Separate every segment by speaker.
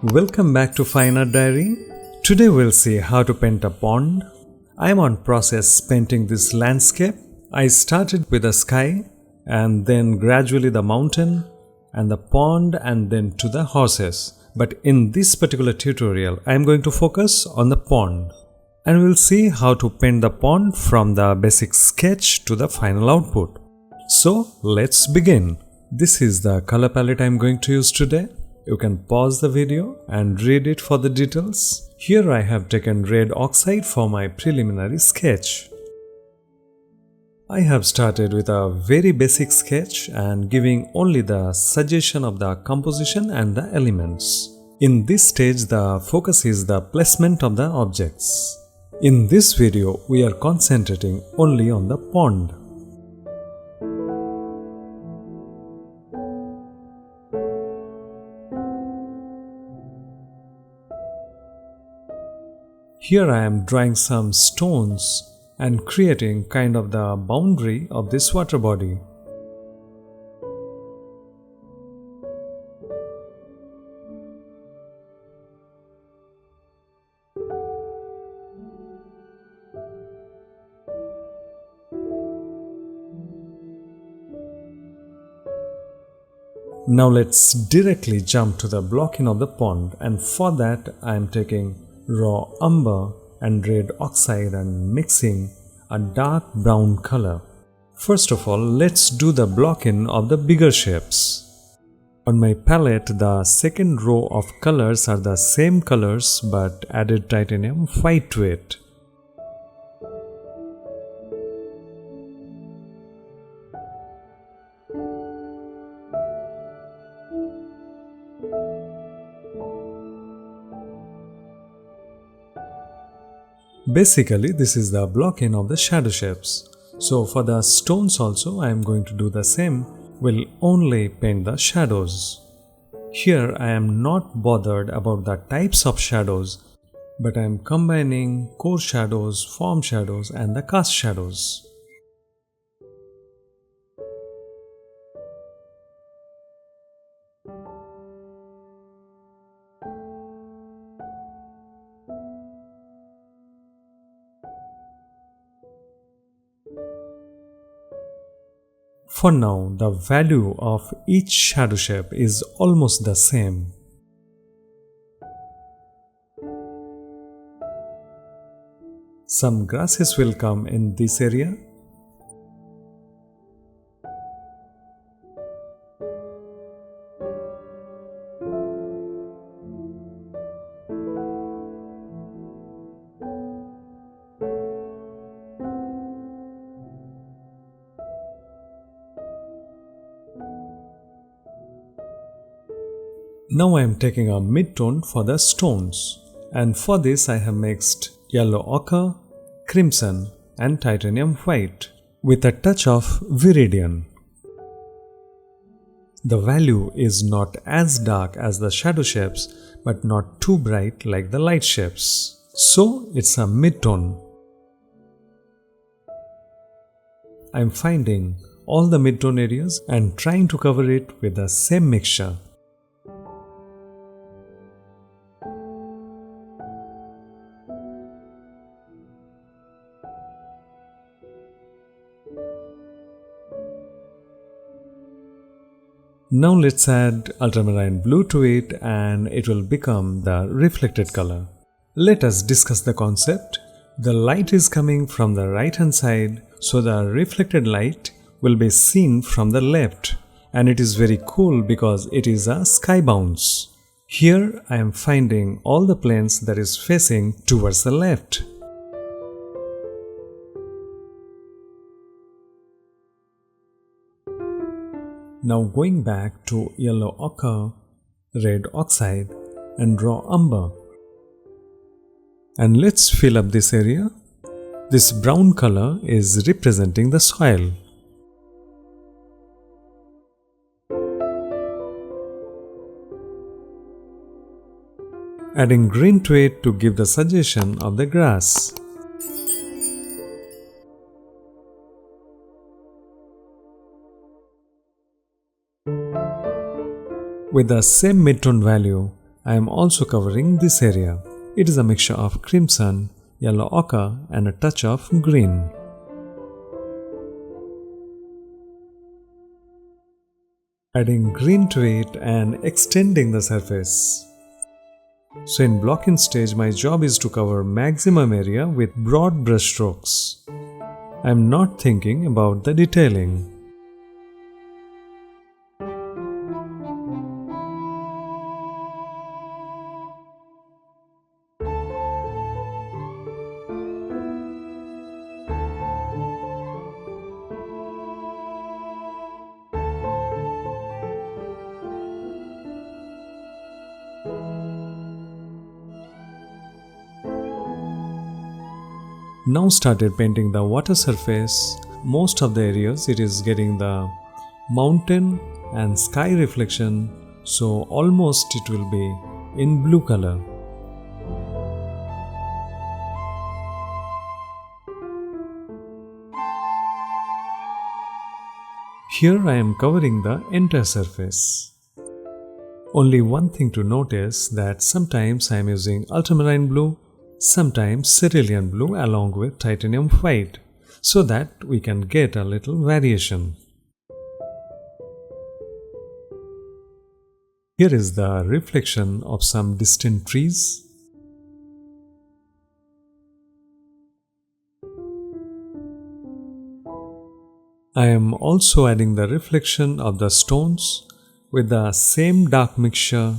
Speaker 1: Welcome back to Fine Art Diary. Today we'll see how to paint a pond. I am on process painting this landscape. I started with the sky and then gradually the mountain and the pond and then to the horses. But in this particular tutorial, I am going to focus on the pond. And we'll see how to paint the pond from the basic sketch to the final output. So let's begin. This is the color palette I am going to use today. You can pause the video and read it for the details. Here I have taken red oxide for my preliminary sketch. I have started with a very basic sketch and giving only the suggestion of the composition and the elements. In this stage, the focus is the placement of the objects. In this video, we are concentrating only on the pond. Here I am drawing some stones and creating kind of the boundary of this water body. Now let's directly jump to the blocking of the pond, and for that I am taking raw umber and red oxide and mixing a dark brown color. First of all, let's do the blocking of the bigger shapes. On my palette, the second row of colors are the same colors but added titanium white to it. Basically, this is the blocking of the shadow shapes. So for the stones also, I am going to do the same. We'll only paint the shadows. Here I am not bothered about the types of shadows, but I am combining core shadows, form shadows and the cast shadows. For now, the value of each shadow shape is almost the same. Some grasses will come in this area. Now I am taking a mid-tone for the stones, and for this I have mixed yellow ochre, crimson and titanium white with a touch of viridian. The value is not as dark as the shadow shapes but not too bright like the light shapes. So it's a mid-tone. I am finding all the mid-tone areas and trying to cover it with the same mixture. Now let's add ultramarine blue to it and it will become the reflected color. Let us discuss the concept. The light is coming from the right hand side, so the reflected light will be seen from the left, and it is very cool because it is a sky bounce. Here I am finding all the planes that is facing towards the left. Now going back to yellow ochre, red oxide and raw umber. And let's fill up this area. This brown color is representing the soil. Adding green to it to give the suggestion of the grass. With the same midtone value, I am also covering this area. It is a mixture of crimson, yellow ochre and a touch of green. Adding green to it and extending the surface. So in blocking stage, my job is to cover maximum area with broad brush strokes. I am not thinking about the detailing. Now started painting the water surface. Most of the areas it is getting the mountain and sky reflection, so almost it will be in blue color. Here I am covering the entire surface. Only one thing to notice, that sometimes I am using ultramarine blue, sometimes cerulean blue along with titanium white, so that we can get a little variation. Here is the reflection of some distant trees. I am also adding the reflection of the stones with the same dark mixture.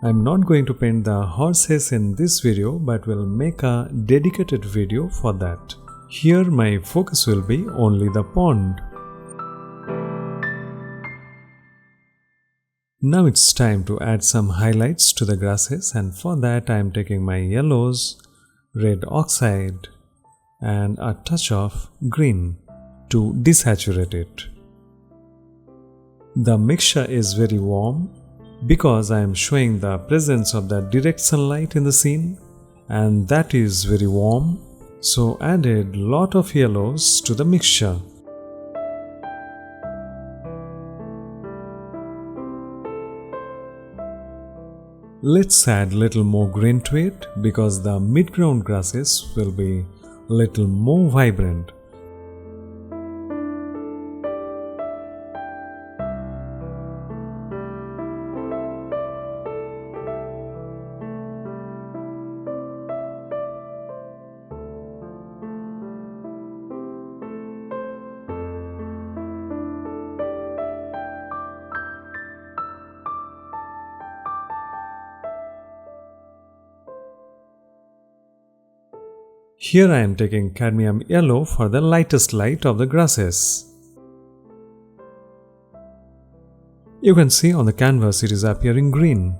Speaker 1: I am not going to paint the horses in this video, but will make a dedicated video for that. Here my focus will be only the pond. Now it's time to add some highlights to the grasses, and for that I am taking my yellows, red oxide and a touch of green to desaturate it. The mixture is very warm because I am showing the presence of the direct sunlight in the scene, and that is very warm, so added lot of yellows to the mixture. Let's add little more green to it because the mid-ground grasses will be little more vibrant. Here I am taking cadmium yellow for the lightest light of the grasses. You can see on the canvas it is appearing green.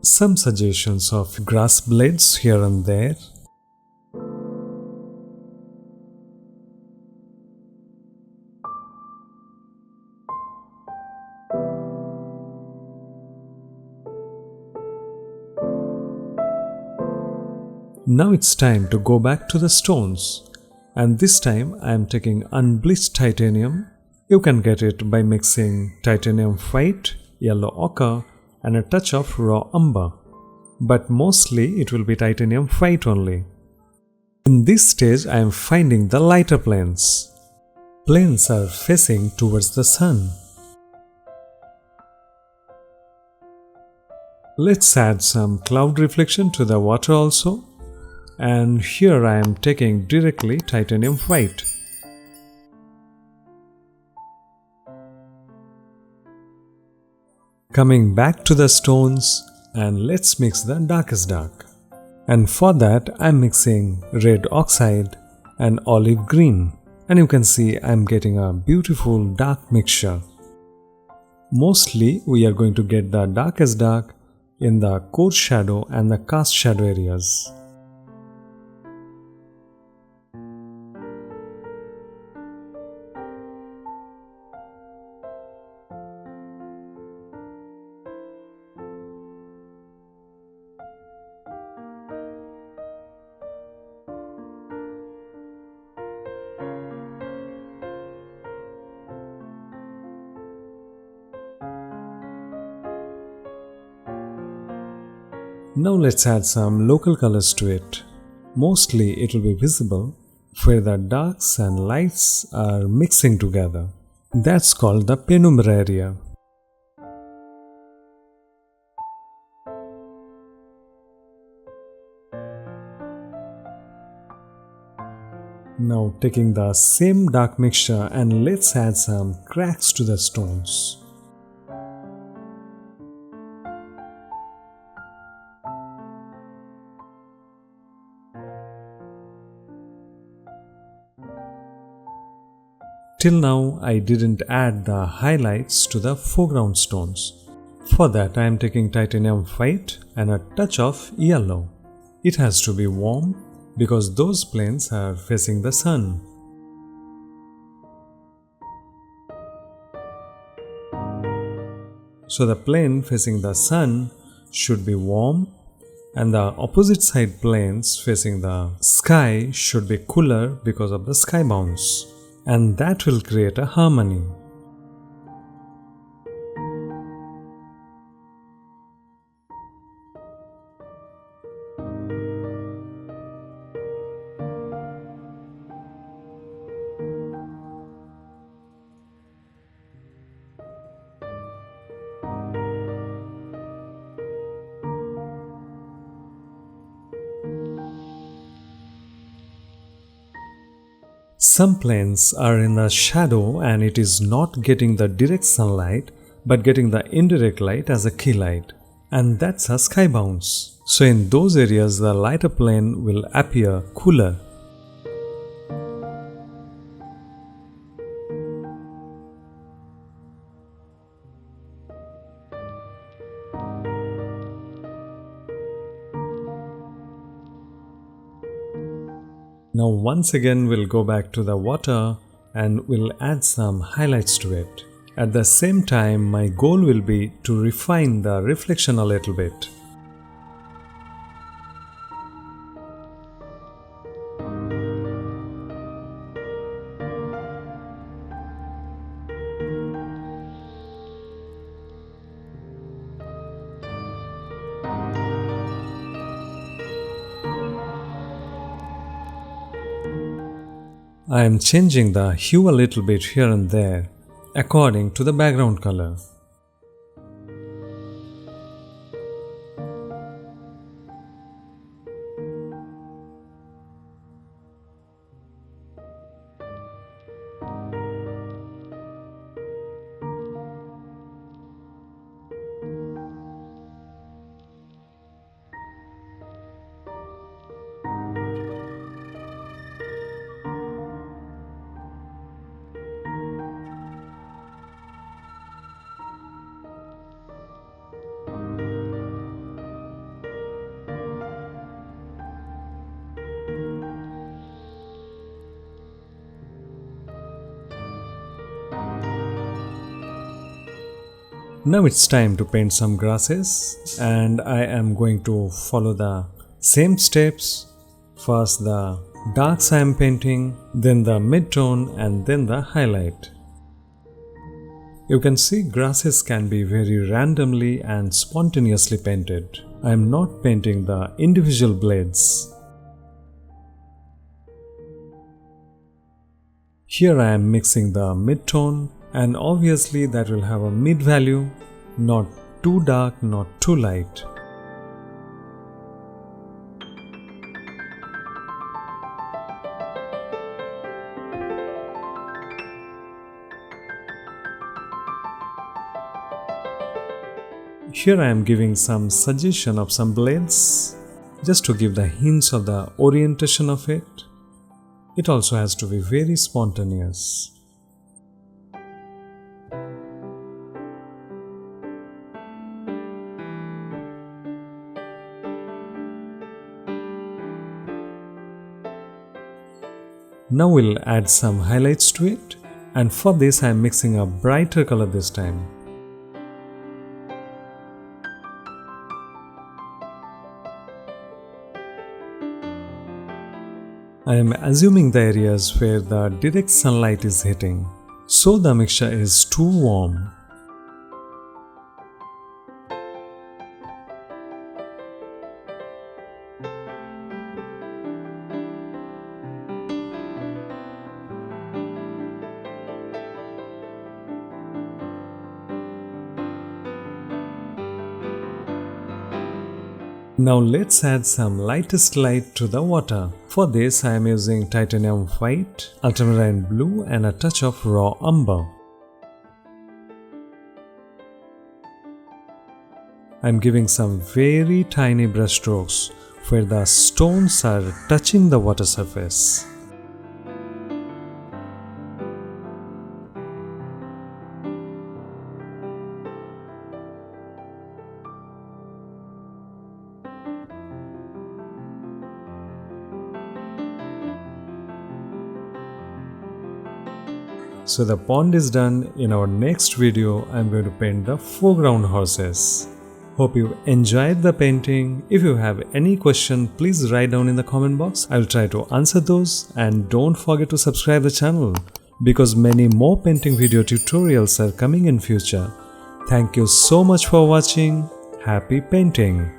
Speaker 1: Some suggestions of grass blades here and there. Now it's time to go back to the stones, and this time I am taking unbleached titanium. You can get it by mixing titanium white, yellow ochre and a touch of raw umber, but mostly it will be titanium white only. In this stage I am finding the lighter planes. Planes are facing towards the sun. Let's add some cloud reflection to the water also. And here I am taking directly titanium white. Coming back to the stones, and let's mix the darkest dark. And for that I am mixing red oxide and olive green. And you can see I am getting a beautiful dark mixture. Mostly we are going to get the darkest dark in the core shadow and the cast shadow areas. Now let's add some local colors to it. Mostly it will be visible where the darks and lights are mixing together. That's called the penumbra area. Now taking the same dark mixture and let's add some cracks to the stones. Till now I didn't add the highlights to the foreground stones. For that I am taking titanium white and a touch of yellow. It has to be warm because those planes are facing the sun. So the plane facing the sun should be warm and the opposite side planes facing the sky should be cooler because of the sky bounce. And that will create a harmony. Some planes are in the shadow and it is not getting the direct sunlight but getting the indirect light as a key light, and that's a sky bounce. So in those areas the lighter plane will appear cooler. Now once again we'll go back to the water and we'll add some highlights to it. At the same time my goal will be to refine the reflection a little bit. I am changing the hue a little bit here and there according to the background color. Now it's time to paint some grasses and I am going to follow the same steps. First the darks I am painting, then the mid-tone and then the highlight. You can see grasses can be very randomly and spontaneously painted. I am not painting the individual blades. Here I am mixing the mid-tone and obviously that will have a mid value, not too dark, not too light. Here I am giving some suggestion of some blades just to give the hints of the orientation of it. It also has to be very spontaneous. Now we'll add some highlights to it, and for this I am mixing a brighter color this time. I am assuming the areas where the direct sunlight is hitting, so the mixture is too warm. Now let's add some lightest light to the water. For this I am using titanium white, ultramarine blue and a touch of raw umber. I am giving some very tiny brush strokes where the stones are touching the water surface. So the pond is done. In our next video, I am going to paint the foreground horses. Hope you enjoyed the painting. If you have any question, please write down in the comment box. I will try to answer those, and don't forget to subscribe the channel because many more painting video tutorials are coming in future. Thank you so much for watching. Happy painting!